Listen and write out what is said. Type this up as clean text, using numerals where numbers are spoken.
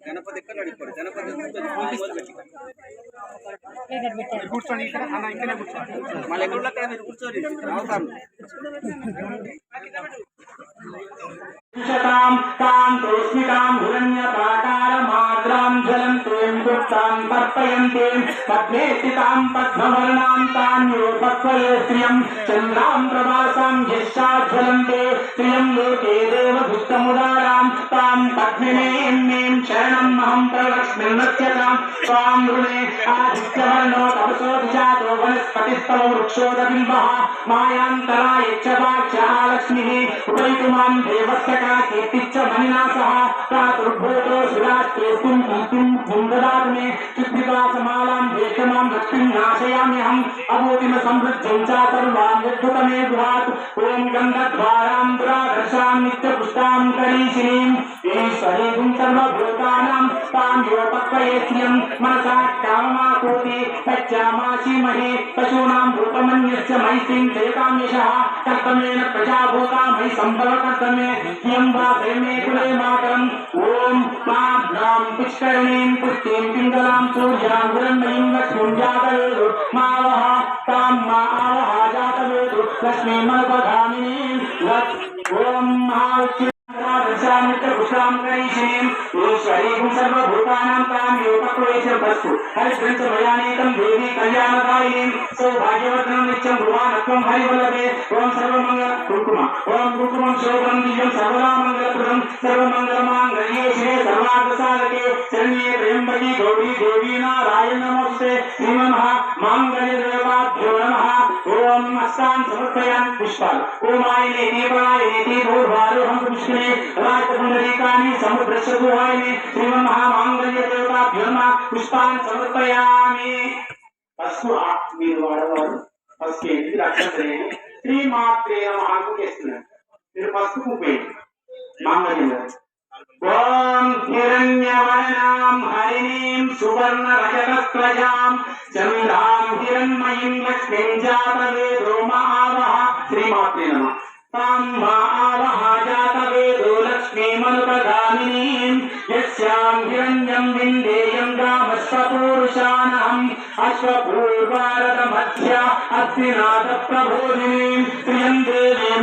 గణపతి ఎక్కడ నడిపాడు గణపతి కూర్చోండి ఇక్కడ అన్న ఇక్కడే కూర్చోండి మళ్ళీ ఎక్కడ అక్కడ మీరు కూర్చోండి అవుతాను पद्मे स्थितां पद्मवर्णां तान्योपक्वये श्रियं चन्द्रां प्रभासां यशाज्वलन्ते श्रियं लोके देवभुक्तमुदारां तां पद्मिनीं शरणमहं प्रलक्ष्मीर्नश्यतां स्वां ऋणे आदित्यवर्णो तपसो विजातो वनस्पतिस्तव वृक्षोदबिम्बः मायान्तराय च वाक्या लक्ष्मीः उपैतुमां देवस्य का कीर्तिश्च मणिना सह प्रातुर्भूतो सुराष्ट्रेस्तुं कीर्तिं ददातु मे चित्तिकासमालां वेष्टमां लक्ष्मीं नाशयाम्यहम् अभूतिम समृद्धिं च सर्वां यद्भुतमे गुहात् ॐ गन्धद्वारां दुरादर्शां नित्यपुष्टां करीशिनीं ईश्वरीं सर्वभूतानां तां योपक्वये श्रियं मनसा काममाकूति तच्चामाशीमहे पशूनां रूपमन्यस्य मैत्रीं देतां यशः कर्तमेन प्रजाभूता मयि सम्भवकर्तमे कियं वा प्रेमे कुले मातरम् ॐ माभ्रां पुष्करणीं पुष्टिं पिङ्गलां सूर्यां गुरन्मयीं लक्ष्मीं जातवेदु मावः तां मा आवः जातवेदु लक्ष्मीमनुपगामिनीं ॐ महाविष्णुरादर्शामित्रपुष्टां करीशिनीं ईश्वरीं सर्वभूतानां तां योपक्वये वस्तु हरिग्रन्थमयानेकं देवी कल्याणकारिणीं सौभाग्यवर्धनं नित्यं भुवानत्वं हरिवल्लभे ॐ सर्वमङ्गल कुङ्कुम ॐ कुङ्कुमं शोभनं दिव्यं सर्वदा मङ्गलप्रदं सर्वमङ्गलमाङ्गल्ये शिवे सर्वार्थसाधके शरण्ये त्र्यम्बके गौरी देवी नारायण नमोऽस्तुते श्रीमन्महा माङ्गल्यदेवताभ्यो नमः ॐ हस्तान् समर्पयामि पुष्पान् ओमायनेति परायनेति भूर्भारोहं पुष्करे राजपुण्डरीकानि समुद्रस्य गुहायने श्रीमन्महा माङ्गल्यदेवताभ्यो नमः पुष्पान् समर्पयामि पशु మీరు వాడవారు ఫస్ట్ ఏంటి రక్షణే శ్రీమాత్రే నమః అనుకేస్తున్నారు మీరు ఫస్ట్ కూపేయండి మాంగళ్యం ఓం హిరణ్యవర్ణాం హరిణీం సువర్ణరజతస్త్వజాం చంద్రాం హిరణ్మయీం లక్ష్మీం జాతవేదో మహావహ శ్రీమాత్రే నమః तां महावह जातवेदो लक्ष्मीमनुपगामिनीं यस्यां हिरण्यं विन्देयं गामश्वपूरुषाणहम् अश्वपूर्वारदमध्या अग्निनाथप्रबोधिनीं प्रियं देवीं